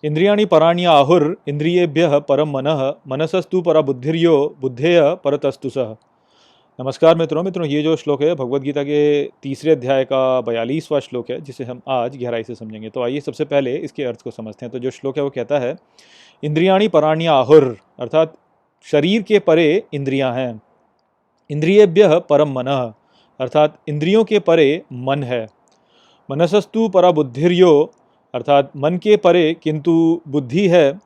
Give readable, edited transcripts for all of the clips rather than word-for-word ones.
इंद्रियाणि पराणि आहुर इंद्रियेभ्यः परम मनः मनसस्तु परा बुद्धिर्यो बुद्धेय परतस्तु सः। नमस्कार मित्रों, ये जो श्लोक है भगवद गीता के तीसरे अध्याय का 42वां श्लोक है, जिसे हम आज गहराई से समझेंगे। तो आइए सबसे पहले इसके अर्थ को समझते हैं। तो जो श्लोक है वो कहता है, इंद्रियाणि पराणि आहुर, अर्थात शरीर के परे इंद्रियां हैं। इंद्रियेभ्यः परम मनः, अर्थात इंद्रियों के परे मन है। मनसस्तु परा बुद्धिर्यो, अर्थात मन के परे किंतु बुद्धि है।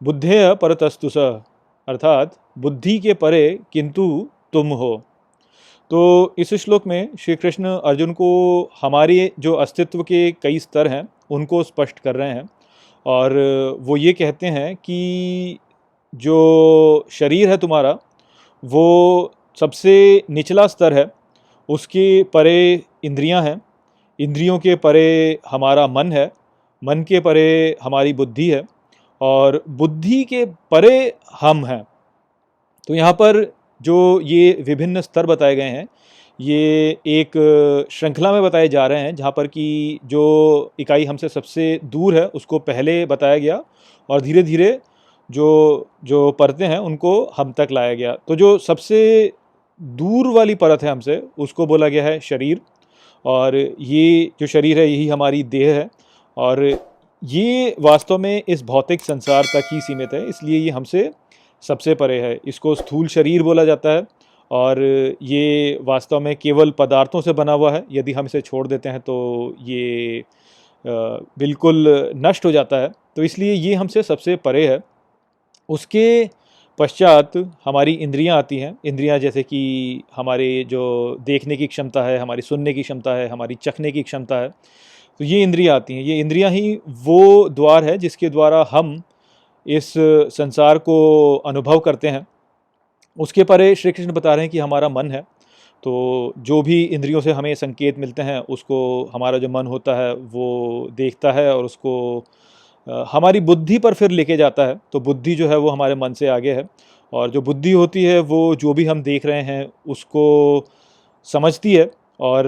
बुद्धेय परतस्तु सः, अर्थात बुद्धि के परे किंतु तुम हो। तो इस श्लोक में श्री कृष्ण अर्जुन को हमारे जो अस्तित्व के कई स्तर हैं उनको स्पष्ट कर रहे हैं, और वो ये कहते हैं कि जो शरीर है तुम्हारा वो सबसे निचला स्तर है, उसके परे इंद्रियां हैं, इंद्रियों के परे हमारा मन है, मन के परे हमारी बुद्धि है, और बुद्धि के परे हम हैं। तो यहाँ पर जो ये विभिन्न स्तर बताए गए हैं ये एक श्रृंखला में बताए जा रहे हैं, जहाँ पर कि जो इकाई हमसे सबसे दूर है उसको पहले बताया गया और धीरे धीरे जो जो परतें हैं उनको हम तक लाया गया। तो जो सबसे दूर वाली परत है हमसे उसको बोला गया है शरीर, और ये जो शरीर है यही हमारी देह है, और ये वास्तव में इस भौतिक संसार तक ही सीमित है, इसलिए ये हमसे सबसे परे है। इसको स्थूल शरीर बोला जाता है, और ये वास्तव में केवल पदार्थों से बना हुआ है। यदि हम इसे छोड़ देते हैं तो ये बिल्कुल नष्ट हो जाता है, तो इसलिए ये हमसे सबसे परे है। उसके पश्चात हमारी इंद्रियां आती हैं। इंद्रियां जैसे कि हमारे जो देखने की क्षमता है, हमारी सुनने की क्षमता है, हमारी चखने की क्षमता है, तो ये इंद्रियां आती हैं। ये इंद्रियां ही वो द्वार है जिसके द्वारा हम इस संसार को अनुभव करते हैं। उसके परे श्री कृष्ण बता रहे हैं कि हमारा मन है। तो जो भी इंद्रियों से हमें संकेत मिलते हैं उसको हमारा जो मन होता है वो देखता है और उसको हमारी बुद्धि पर फिर लेके जाता है। तो बुद्धि जो है वो हमारे मन से आगे है, और जो बुद्धि होती है वो जो भी हम देख रहे हैं उसको समझती है और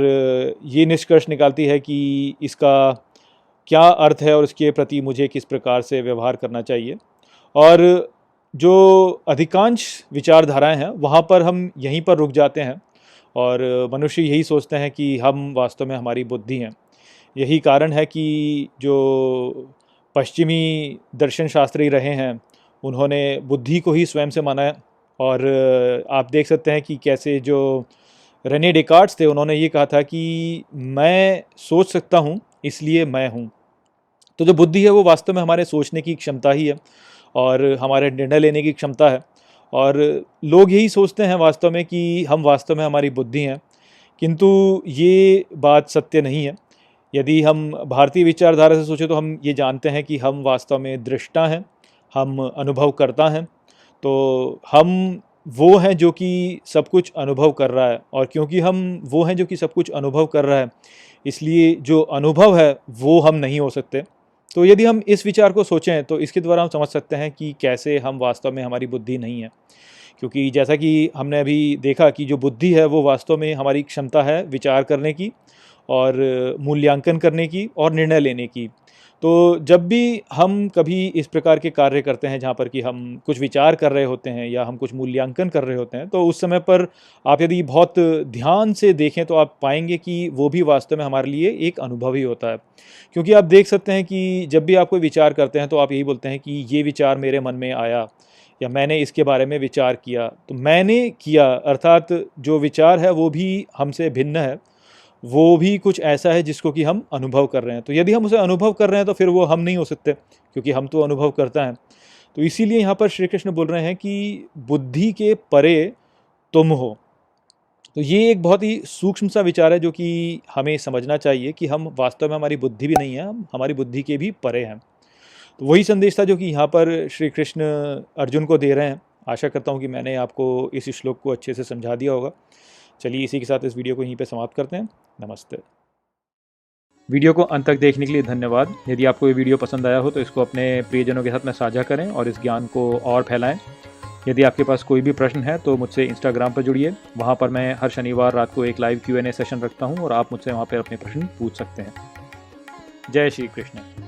ये निष्कर्ष निकालती है कि इसका क्या अर्थ है और इसके प्रति मुझे किस प्रकार से व्यवहार करना चाहिए। और जो अधिकांश विचारधाराएं हैं वहाँ पर हम यहीं पर रुक जाते हैं, और मनुष्य यही सोचते हैं कि हम वास्तव में हमारी बुद्धि हैं। यही कारण है कि जो पश्चिमी दर्शन शास्त्री रहे हैं उन्होंने बुद्धि को ही स्वयं से माना है। और आप देख सकते हैं कि कैसे जो रेने डेकार्ट्स थे उन्होंने ये कहा था कि मैं सोच सकता हूँ इसलिए मैं हूँ। तो जो बुद्धि है वो वास्तव में हमारे सोचने की क्षमता ही है और हमारे निर्णय लेने की क्षमता है, और लोग यही सोचते हैं वास्तव में कि हम वास्तव में हमारी बुद्धि हैं, किंतु ये बात सत्य नहीं है। यदि हम भारतीय विचारधारा से सोचें तो हम ये जानते हैं कि हम वास्तव में दृष्टा हैं, हम अनुभवकर्ता हैं। तो हम वो हैं जो कि सब कुछ अनुभव कर रहा है, और क्योंकि हम वो हैं जो कि सब कुछ अनुभव कर रहा है इसलिए जो अनुभव है वो हम नहीं हो सकते। तो यदि हम इस विचार को सोचें तो इसके द्वारा हम समझ सकते हैं कि कैसे हम वास्तव में हमारी बुद्धि नहीं है। क्योंकि जैसा कि हमने अभी देखा कि जो बुद्धि है वो वास्तव में हमारी क्षमता है विचार करने की और मूल्यांकन करने की और निर्णय लेने की। तो जब भी हम कभी इस प्रकार के कार्य करते हैं जहाँ पर कि हम कुछ विचार कर रहे होते हैं या हम कुछ मूल्यांकन कर रहे होते हैं, तो उस समय पर आप यदि बहुत ध्यान से देखें तो आप पाएंगे कि वो भी वास्तव में हमारे लिए एक अनुभव ही होता है। क्योंकि आप देख सकते हैं कि जब भी आप कोई विचार करते हैं तो आप यही बोलते हैं कि ये विचार मेरे मन में आया या मैंने इसके बारे में विचार किया। तो मैंने किया अर्थात जो विचार है वो भी हमसे भिन्न है, वो भी कुछ ऐसा है जिसको कि हम अनुभव कर रहे हैं। तो यदि हम उसे अनुभव कर रहे हैं तो फिर वो हम नहीं हो सकते, क्योंकि हम तो अनुभव करता है। तो इसीलिए यहाँ पर श्री कृष्ण बोल रहे हैं कि बुद्धि के परे तुम हो। तो ये एक बहुत ही सूक्ष्म सा विचार है जो कि हमें समझना चाहिए कि हम वास्तव में हमारी बुद्धि भी नहीं है, हम हमारी बुद्धि के भी परे हैं। तो वही संदेश था जो कि यहाँ पर श्री कृष्ण अर्जुन को दे रहे हैं। आशा करता हूँ कि मैंने आपको इस श्लोक को अच्छे से समझा दिया होगा। चलिए इसी के साथ इस वीडियो को यहीं पे समाप्त करते हैं। नमस्ते। वीडियो को अंत तक देखने के लिए धन्यवाद। यदि आपको ये वीडियो पसंद आया हो तो इसको अपने प्रियजनों के साथ में साझा करें और इस ज्ञान को और फैलाएं। यदि आपके पास कोई भी प्रश्न है तो मुझसे इंस्टाग्राम पर जुड़िए। वहाँ पर मैं हर शनिवार रात को एक लाइव Q&A सेशन रखता हूँ और आप मुझसे वहाँ पर अपने प्रश्न पूछ सकते हैं। जय श्री कृष्ण।